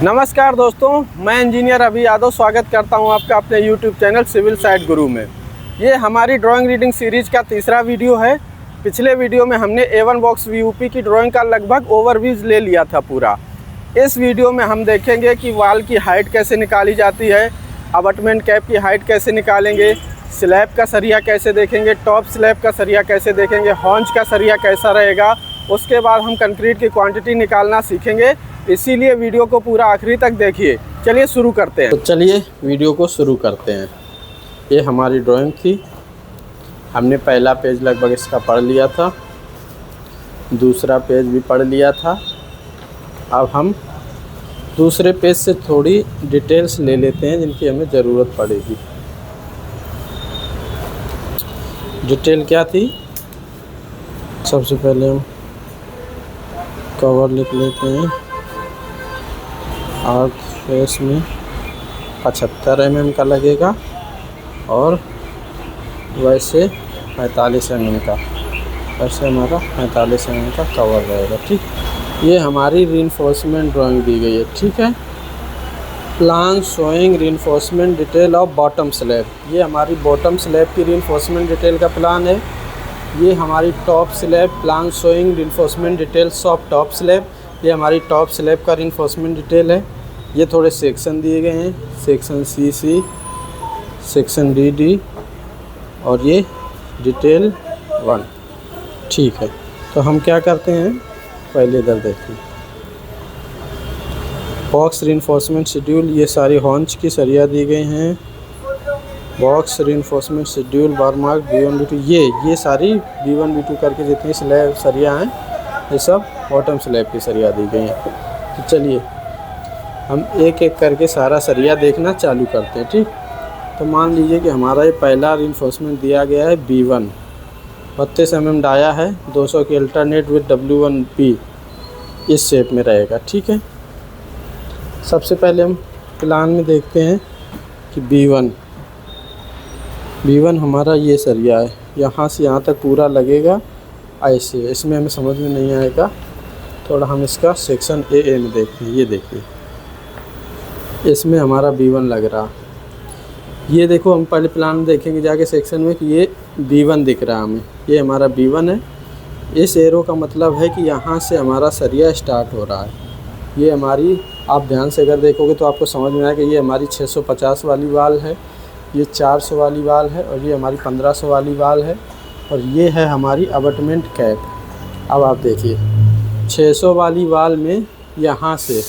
नमस्कार दोस्तों, मैं इंजीनियर अभी यादव स्वागत करता हूं आपका अपने YouTube चैनल सिविल साइट गुरु में। ये हमारी ड्राइंग रीडिंग सीरीज का तीसरा वीडियो है। पिछले वीडियो में हमने A1 बॉक्स VUP की ड्राइंग का लगभग ओवरव्यूज ले लिया था पूरा। इस वीडियो में हम देखेंगे कि वाल की हाइट कैसे निकाली जाती है, अबटमेंट कैप की हाइट कैसे निकालेंगे, स्लैब का सरिया कैसे देखेंगे, टॉप स्लैब का सरिया कैसे देखेंगे, हॉन्च का सरिया कैसा रहेगा। उसके बाद हम कंक्रीट की क्वांटिटी निकालना सीखेंगे, इसीलिए वीडियो को पूरा आखिरी तक देखिए। चलिए शुरू करते हैं। तो चलिए वीडियो को शुरू करते हैं। ये हमारी ड्राइंग थी। हमने पहला पेज लगभग इसका पढ़ लिया था, दूसरा पेज भी पढ़ लिया था। अब हम दूसरे पेज से थोड़ी डिटेल्स ले लेते हैं जिनकी हमें ज़रूरत पड़ेगी। डिटेल क्या थी? सबसे पहले हम कवर लिख लेते हैं। आर्क फेस में 75 mm का लगेगा और वैसे 45 mm का, वैसे हमारा 45 mm का कवर रहेगा। ठीक, ये हमारी रीइंफोर्समेंट ड्राइंग दी गई है। ठीक है, plan showing reinforcement detail of bottom slab. ये हमारी बॉटम स्लैब की रीइंफोर्समेंट डिटेल का प्लान है। ये हमारी top slab, plan showing reinforcement details of top slab. ये हमारी टॉप स्लैब का रीइंफोर्समेंट डिटेल है। ये थोड़े सेक्शन दिए गए हैं, सेक्शन CC, सेक्शन DD और ये डिटेल 1। ठीक है, तो हम क्या करते हैं, पहले इधर देखिए। बॉक्स रीइंफोर्समेंट शेड्यूल, ये सारी हॉन्च की सरिया दी गई हैं। बॉक्स रीइंफोर्समेंट शेड्यूल बार मार्क B1 B2, ये सारी B1 B2 करके जितनी स्लैब सरिया हैं ये सब बॉटम स्लैब की सरिया दी गई हैं। तो चलिए हम एक एक करके सारा सरिया देखना चालू करते हैं। ठीक, तो मान लीजिए कि हमारा ये पहला रीइंफोर्समेंट दिया गया है B1, 32 mm डाया है, 200 की अल्टरनेट विद W1P इस शेप में रहेगा। ठीक है, सबसे पहले हम प्लान में देखते हैं कि B1 हमारा ये सरिया है, यहाँ से यहाँ तक पूरा लगेगा ऐसे। इसमें हमें समझ में नहीं आएगा, थोड़ा हम इसका सेक्शन AA में देखते हैं। ये देखिए, इसमें हमारा B1 लग रहा। ये देखो, हम पहले प्लान में देखेंगे जाके सेक्शन में कि ये B1 दिख रहा हमें, ये हमारा B1 है। इस एरो का मतलब है कि यहाँ से हमारा सरिया स्टार्ट हो रहा है। ये हमारी, आप ध्यान से अगर देखोगे तो आपको समझ में आएगा कि ये हमारी 650 वाली वाल है, ये 400 वाली वाल है और ये हमारी 1500 वाली वाल है और ये है हमारी अबटमेंट कैप। अब आप देखिए 600 वाली वाल में यहाँ से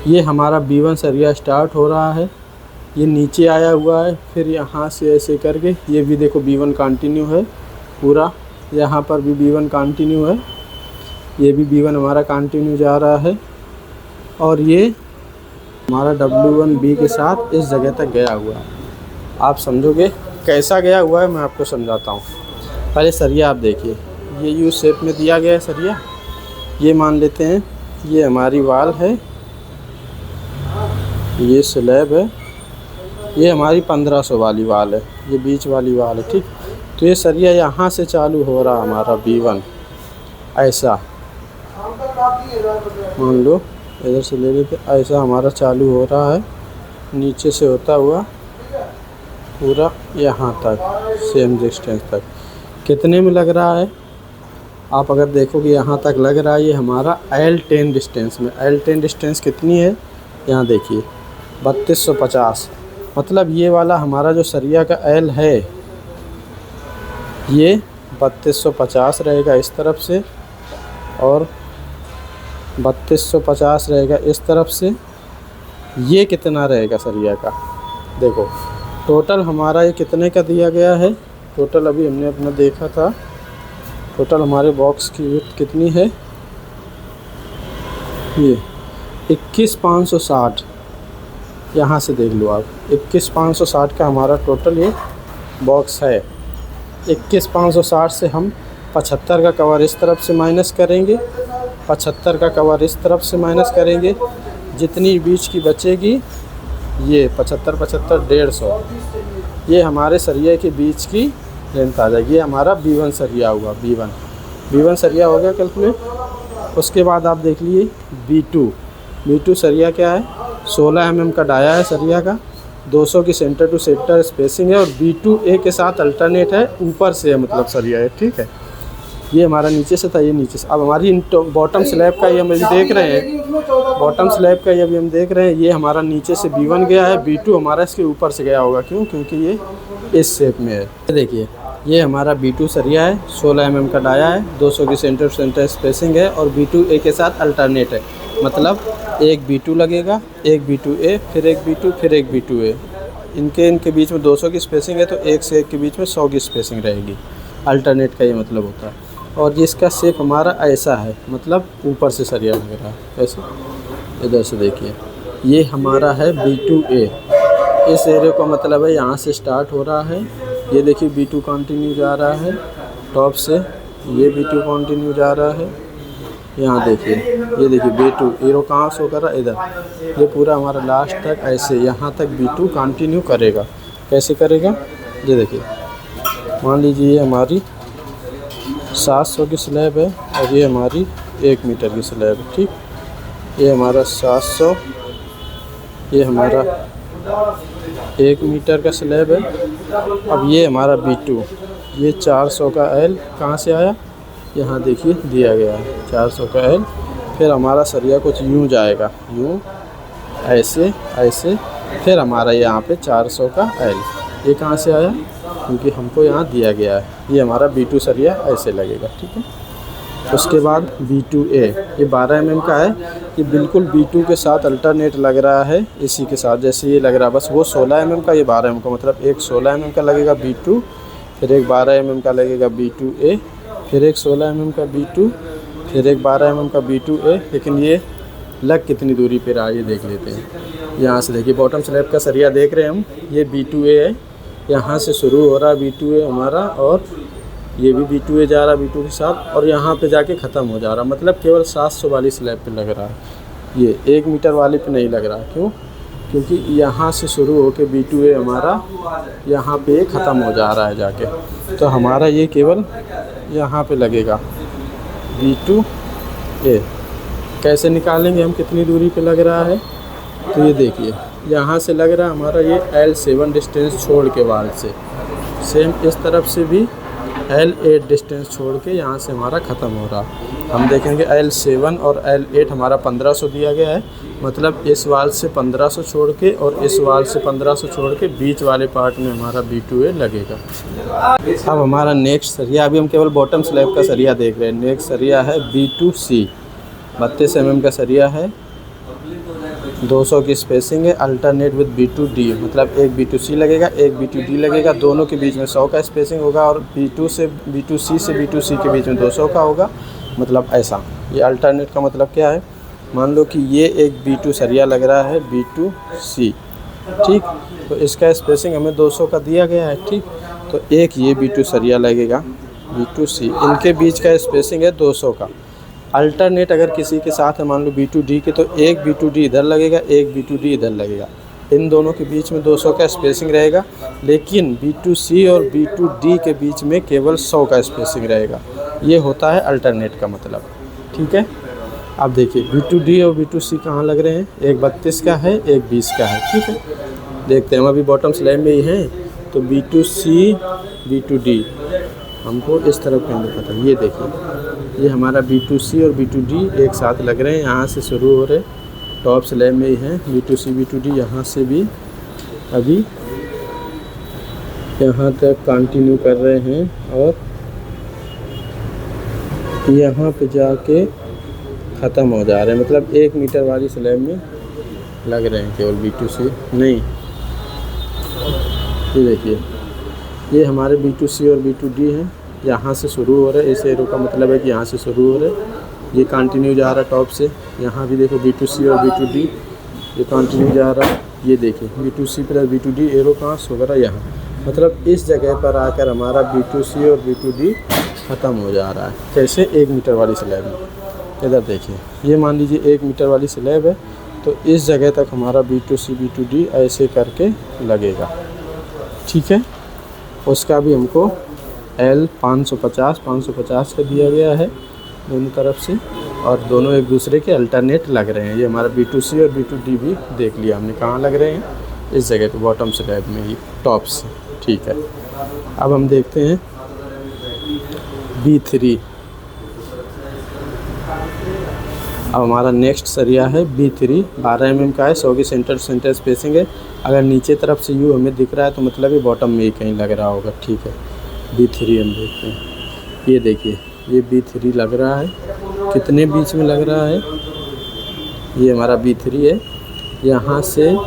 ये हमारा B1 सरिया स्टार्ट हो रहा है, ये नीचे आया हुआ है, फिर यहाँ से ऐसे करके ये भी देखो B1 कंटिन्यू है पूरा, यहाँ पर भी B1 कंटिन्यू है, ये भी B1 हमारा कंटिन्यू जा रहा है और ये हमारा W1B के साथ इस जगह तक गया हुआ है। आप समझोगे कैसा गया हुआ है, मैं आपको समझाता हूँ। पहले सरिया आप देखिए, ये U शेप में दिया गया है सरिया। ये मान लेते हैं ये हमारी वाल है, ये स्लैब है, ये हमारी 1500 वाली वाल है, ये बीच वाली वाल है। ठीक, तो ये सरिया यहाँ से चालू हो रहा हमारा B1 ऐसा, मान लो इधर से ले लेते, ऐसा हमारा चालू हो रहा है, नीचे से होता हुआ पूरा यहाँ तक सेम डिस्टेंस तक। कितने में लग रहा है आप अगर देखोगे, यहाँ तक लग रहा है ये हमारा L10 डिस्टेंस में। L10 डिस्टेंस कितनी है, यहाँ देखिए 3250। मतलब ये वाला हमारा जो सरिया का L है ये 3250 रहेगा इस तरफ से और 3250 रहेगा इस तरफ से। ये कितना रहेगा सरिया का, देखो टोटल हमारा ये कितने का दिया गया है। टोटल अभी हमने अपना देखा था, टोटल हमारे बॉक्स की विड्थ कितनी है, ये 21560। यहाँ से देख लो आप, 21560 का हमारा टोटल ये बॉक्स है। 21560 से हम 75 का कवर इस तरफ से माइनस करेंगे, 75 का कवर इस तरफ से माइनस करेंगे, जितनी बीच की बचेगी ये 75 75 150, ये हमारे सरिया के बीच की लेंथ आ जाएगी। ये हमारा B1 सरिया हुआ, B1 सरिया हो गया कैलकुलेट। उसके बाद आप देख लीजिए B2 सरिया क्या है, 16 mm का डाया है सरिया का, 200 की सेंटर टू सेंटर स्पेसिंग है और B2A के साथ अल्टरनेट है, ऊपर से है मतलब सरिया है, ठीक है। ये हमारा नीचे से था, ये नीचे से। अब हमारी बॉटम स्लैब का ये हम अभी देख रहे हैं, बॉटम स्लैब का ये अभी हम देख रहे हैं, ये हमारा नीचे से B1 गया है, B2 हमारा इसके ऊपर से गया होगा, क्यों, क्योंकि ये इस शेप में है। देखिए ये हमारा B2 सरिया है, 16 mm का डाया है, 200 की सेंटर टू सेंटर स्पेसिंग है और B2A के साथ अल्टरनेट है, मतलब एक B2 लगेगा, एक B2A, फिर एक B2, फिर एक B2A। इनके बीच में 200 की स्पेसिंग है तो एक से एक के बीच में 100 की स्पेसिंग रहेगी। अल्टरनेट का ये मतलब होता है। और जिसका शेप हमारा ऐसा है, मतलब ऊपर से सरिया लग रहा है, ऐसे इधर से देखिए, ये हमारा है B2A। इस एरिया का मतलब है यहाँ से स्टार्ट हो रहा है, ये देखिए B2 कंटिन्यू जा रहा है टॉप से, ये B2 कंटिन्यू जा रहा है, यहाँ देखिए, ये देखिए B2 एरो कहाँ से होकर इधर, ये पूरा हमारा लास्ट तक ऐसे यहाँ तक B2 कंटिन्यू करेगा। कैसे करेगा, ये देखिए, मान लीजिए ये हमारी 700 की स्लैब है और ये हमारी 1 मीटर की स्लैब है, ठीक। ये हमारा 700, ये हमारा 1 मीटर का स्लैब है। अब ये हमारा B2, ये 400 का L कहाँ से आया, यहाँ देखिए दिया गया है 400 का L। फिर हमारा सरिया कुछ यूँ जाएगा, यूँ ऐसे ऐसे, फिर हमारा यहाँ पे 400 का L, ये कहाँ से आया, क्योंकि हमको यहाँ दिया गया है। ये हमारा B2 सरिया ऐसे लगेगा, ठीक है। उसके बाद B2A, ये 12 mm का है, ये बिल्कुल B2 के साथ अल्टरनेट लग रहा है, इसी के साथ जैसे ये लग रहा है, बस वो 16 mm का, ये 12 mm का, मतलब एक 16 mm का लगेगा B2, फिर एक 12 mm का लगेगा B2A, फिर एक 16 mm का B2, फिर एक 12 mm का B2A। लेकिन ये लग कितनी दूरी पर आए ये देख लेते हैं। यहाँ से देखिए बॉटम स्लैब का सरिया देख रहे हैं हम, ये B2A है, यहाँ से शुरू हो रहा है B2A हमारा, और ये भी B2A जा रहा है B2 के साथ, और यहाँ पे जाके ख़त्म हो जा रहा है, मतलब केवल 700 वाली स्लैब पे लग रहा है, ये 1 मीटर वाले पे नहीं लग रहा है। क्यों, क्योंकि यहाँ से शुरू होके B2A हमारा यहाँ पे ख़त्म हो जा रहा है जाके, तो हमारा ये केवल यहाँ पे लगेगा B2A। कैसे निकालेंगे हम कितनी दूरी पे लग रहा है, तो ये देखिए यहाँ से लग रहा है हमारा ये L7 डिस्टेंस छोड़ के वाल से, सेम इस तरफ से भी L8 डिस्टेंस छोड़ के यहाँ से हमारा ख़त्म हो रहा। हम देखेंगे L7 और L8 हमारा 1500 दिया गया है, मतलब इस वाल से 1500 छोड़ के और इस वाल से 1500 छोड़ के बीच वाले पार्ट में हमारा B2A लगेगा। अब हमारा नेक्स्ट सरिया, अभी हम केवल बॉटम स्लैब का सरिया देख रहे हैं। नेक्स्ट सरिया है B2C, 32 mm का सरिया है, 200 की स्पेसिंग है, अल्टरनेट विद B2D, मतलब एक B2C लगेगा, एक B2D लगेगा, दोनों के बीच में 100 का स्पेसिंग होगा, और B2C से B2C के बीच में 200 का होगा, मतलब ऐसा। ये अल्टरनेट का मतलब क्या है, मान लो कि ये एक B2 सरिया लग रहा है B2C, ठीक, तो इसका स्पेसिंग हमें 200 का दिया गया है, ठीक। तो एक ये B2 सरिया लगेगा B2C, इनके बीच का स्पेसिंग है 200 का। अल्टरनेट अगर किसी के साथ है मान लो B2D के, तो एक B2D इधर लगेगा, एक B2D इधर लगेगा, इन दोनों के बीच में 200 का स्पेसिंग रहेगा। लेकिन B2C और B2D के बीच में केवल 100 का स्पेसिंग रहेगा। ये होता है अल्टरनेट का मतलब, ठीक है। अब देखिए B2D और B2C कहाँ लग रहे हैं, एक 32 का है, एक 20 का है, ठीक है। देखते हैं, हम अभी बॉटम स्लैब में ही हैं, तो B2C B2D हमको इस तरफ कहीं पता है। ये देखिए, ये हमारा B2C और B2D एक साथ लग रहे हैं, यहाँ से शुरू हो रहे, टॉप स्लैब में ही हैं B2C B2D, यहाँ से भी अभी यहाँ तक कंटिन्यू कर रहे हैं और यहाँ पे जाके ख़त्म हो जा रहे हैं, मतलब 1 मीटर वाली स्लैब में लग रहे हैं केवल B2C नहीं। ये देखिए, ये हमारे B2C और B2D हैं, यहाँ से शुरू हो रहा है, इस एरो का मतलब है कि यहाँ से शुरू हो रहा है, ये कंटिन्यू जा रहा है टॉप से। यहाँ भी देखो B2C और B2D ये कंटिन्यू जा रहा है। ये देखिए B2C प्लस B2D एरो कहाँ से होगा, यहाँ, मतलब इस जगह पर आकर हमारा B2C और B2D ख़त्म हो जा रहा है। कैसे, 1 मीटर वाली स्लैब में। इधर देखिए, ये मान लीजिए 1 मीटर वाली स्लैब है, तो इस जगह तक हमारा B2C B2D ऐसे करके लगेगा, ठीक है। उसका भी हमको L 550 का दिया गया है दोनों तरफ से। और दोनों एक दूसरे के अल्टरनेट लग रहे हैं। ये हमारा B2C और B2D भी देख लिया हमने कहाँ लग रहे हैं, इस जगह पे बॉटम स्लैब में ही टॉप से। ठीक है, अब हम देखते हैं B3। अब हमारा नेक्स्ट सरिया है B3, 12 mm का है, 100 की सेंटर टू सेंटर स्पेसिंग है। अगर नीचे तरफ से यू हमें दिख रहा है तो मतलब ये बॉटम में ही कहीं लग रहा होगा। ठीक है, B3 हम देखते हैं। ये देखिए, ये B3 लग रहा है, कितने बीच में लग रहा है, ये हमारा B3 है, यहाँ से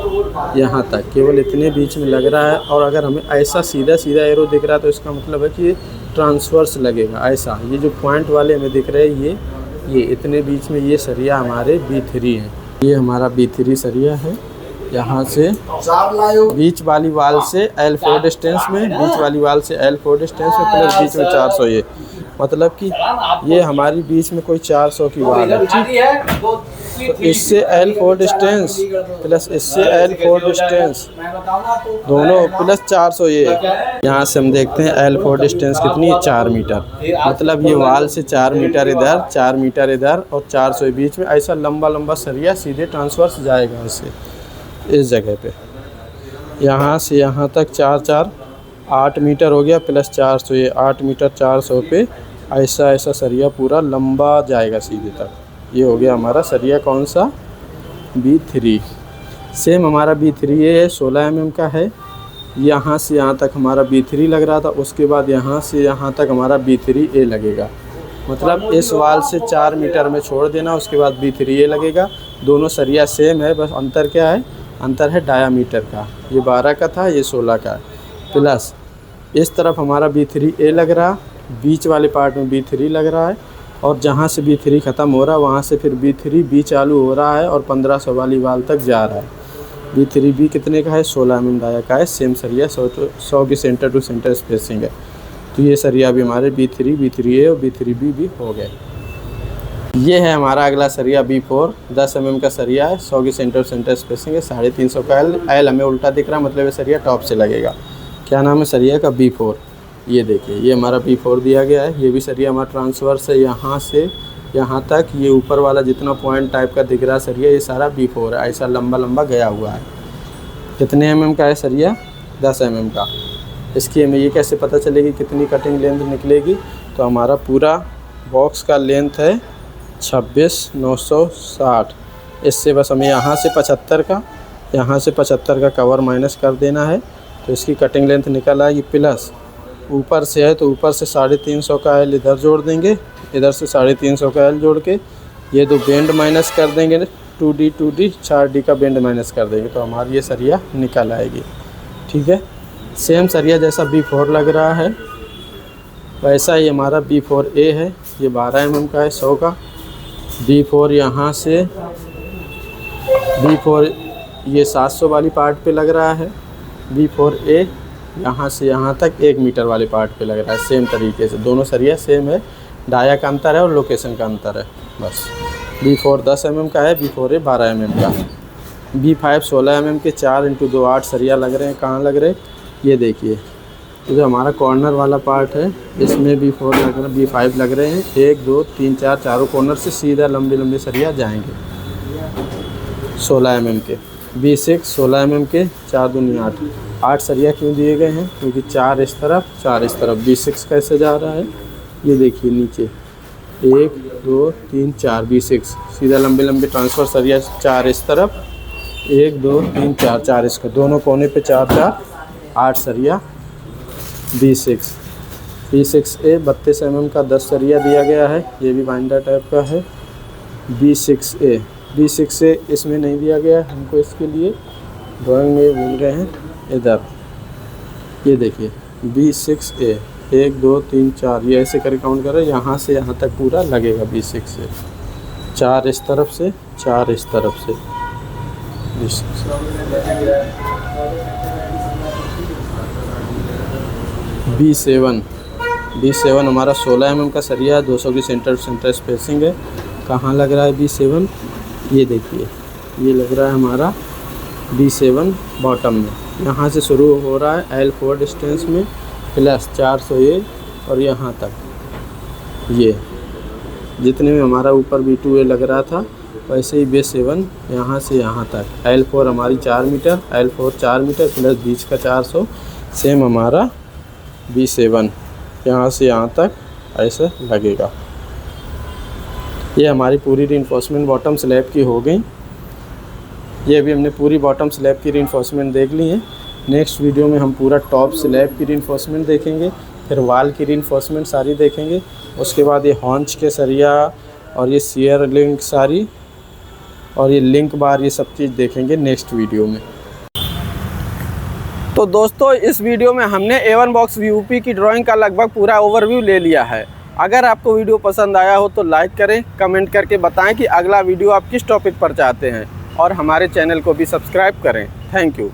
यहाँ तक केवल इतने बीच में लग रहा है। और अगर हमें ऐसा सीधा सीधा एरो दिख रहा है तो इसका मतलब है कि ये ट्रांसवर्स लगेगा ऐसा। ये जो पॉइंट वाले हमें दिख रहे हैं ये इतने बीच में, ये सरिया हमारे B3 है। ये हमारा B3 सरिया है, यहाँ से बीच वाली वाल से L4 डिस्टेंस में, बीच वाली वाल से L4 डिस्टेंस में प्लस बीच में 400, ये मतलब कि ये हमारी बीच में कोई 400 की वाल है। ठीक, तो इससे L4 डिस्टेंस प्लस इससे L4 डिस्टेंस दोनों प्लस 400, ये यहाँ से हम देखते हैं L4 डिस्टेंस कितनी है, 4 मीटर। मतलब ये वाल से 4 मीटर इधर, 4 मीटर इधर और 400 बीच में ऐसा लंबा लंबा सरिया सीधे ट्रांसवर्स जाएगा इससे, इस जगह पे। यहाँ से यहाँ तक 4 8 मीटर हो गया प्लस 400, ये 8 मीटर 400 पे ऐसा सरिया पूरा लंबा जाएगा सीधे तक। ये हो गया हमारा सरिया कौन सा, B3। सेम हमारा B3 ये है, 16 mm का है। यहाँ से यहाँ तक हमारा B3 लग रहा था, उसके बाद यहाँ से यहाँ तक हमारा B3A लगेगा। मतलब इस वाल से 4 मीटर में छोड़ देना, उसके बाद B3A लगेगा। दोनों सरिया सेम है, बस अंतर क्या है, अंतर है डायामीटर का। ये 12 का था, ये 16 का। प्लस इस तरफ हमारा B3A लग रहा, बीच वाले पार्ट में B3 लग रहा है, और जहाँ से B3 ख़त्म हो रहा है वहाँ से फिर B3B चालू हो रहा है और 1500 वाली वाल तक जा रहा है। B3B कितने का है, 16 mm डाया का है। सेम सरिया 100 की सेंटर टू सेंटर स्पेसिंग है। तो ये सरिया भी हमारे B3, B3A और B3B भी हो गए। ये है हमारा अगला सरिया B4, 10 mm का सरिया है, 100 की सेंटर सेंटर स्पेसिंग है, 350 का L हमें उल्टा दिख रहा है, मतलब ये सरिया टॉप से लगेगा। क्या नाम है सरिया का, B4। ये देखिए, ये हमारा B4 दिया गया है। ये भी सरिया हमारा ट्रांसवर्स है, यहाँ से यहाँ तक। ये ऊपर वाला जितना पॉइंट टाइप का दिख रहा है सरिया, ये सारा B4 है, ऐसा लंबा लंबा गया हुआ है। कितने mm का है सरिया, 10 mm का। इसकी हमें ये कैसे पता चलेगी कितनी कटिंग लेंथ निकलेगी, तो हमारा पूरा बॉक्स का लेंथ है 26,960। इससे बस हमें यहाँ से 75 का कवर माइनस कर देना है, तो इसकी कटिंग लेंथ निकल आएगी। प्लस ऊपर से है तो ऊपर से 350 का L इधर जोड़ देंगे, इधर से 350 का L जोड़ के ये दो बेंड माइनस कर देंगे, 2D 4D का बेंड माइनस कर देंगे, तो हमारी ये सरिया निकल आएगी। ठीक है, सेम सरिया जैसा B4 लग रहा है वैसा ही हमारा B4A है। ये 12 mm का है, 100 का। B4 यहाँ से B4 ये 700 वाली पार्ट पे लग रहा है। B4A यहाँ से यहाँ तक 1 मीटर वाले पार्ट पे लग रहा है। सेम तरीके से दोनों सरिया सेम है, डाया का अंतर है और लोकेशन का अंतर है बस। B4 10 mm का है, B4A 12 mm का। B5 16 mm के 4x2 8 सरिया लग रहे हैं। कहाँ लग रहे हैं, ये देखिए, तो जो हमारा कॉर्नर वाला पार्ट है इसमें B4 लग रहा है, B5 लग रहे हैं। 1 2 3 4 चारों कॉर्नर से सीधा लंबे लंबे सरिया जाएंगे 16 mm के। B6 16 mm के, 4 दूनी 8 सरिया क्यों दिए गए हैं, क्योंकि 4 इस तरफ 4 इस तरफ। B6 कैसे जा रहा है, ये देखिए नीचे 1 2 3 4 B6 सीधा लंबे लंबे ट्रांसफ़र सरिया 4 इस तरफ, 1 2 3 4 4 इसका, दोनों कोने पे 4 4 8 सरिया B6। B6A 32 mm का 10 सरिया दिया गया है, ये भी बाइंडर टाइप का है। B6A इसमें नहीं दिया गया है हमको, इसके लिए ड्राइंग में भूल गए हैं। इधर ये देखिए B6A 1 2 3 4 ये ऐसे करके काउंट करें, यहाँ से यहाँ तक पूरा लगेगा B6 से। 4 इस तरफ से 4 इस तरफ से B7 हमारा 16 mm का सरिया है, 200 की सेंटर सेंटर स्पेसिंग है। कहाँ लग रहा है B7, ये देखिए, ये लग रहा है हमारा B7 बॉटम में। यहाँ से शुरू हो रहा है L4 डिस्टेंस में, प्लस 400 ये और यहाँ तक ये जितने में हमारा ऊपर B2A लग रहा था वैसे ही बेस 7 यहाँ से यहाँ तक। L4 हमारी 4 मीटर, L4 4 मीटर प्लस बीच का 400, सेम हमारा B7 यहाँ से यहाँ तक ऐसे लगेगा। ये हमारी पूरी रीइंफोर्समेंट बॉटम स्लैब की हो गई। ये अभी हमने पूरी बॉटम स्लैब की रीइंफोर्समेंट देख ली है। नेक्स्ट वीडियो में हम पूरा टॉप स्लैब की रीइंफोर्समेंट देखेंगे, फिर वाल की रीइंफोर्समेंट सारी देखेंगे। उसके बाद ये हॉन्च के सरिया और ये शियर लिंक सारी और ये लिंक बार, ये सब चीज़ देखेंगे नेक्स्ट वीडियो में। तो दोस्तों इस वीडियो में हमने A1 बॉक्स VUP की ड्राइंग का लगभग पूरा ओवरव्यू ले लिया है। अगर आपको वीडियो पसंद आया हो तो लाइक करें, कमेंट करके बताएं कि अगला वीडियो आप किस टॉपिक पर चाहते हैं और हमारे चैनल को भी सब्सक्राइब करें। Thank you.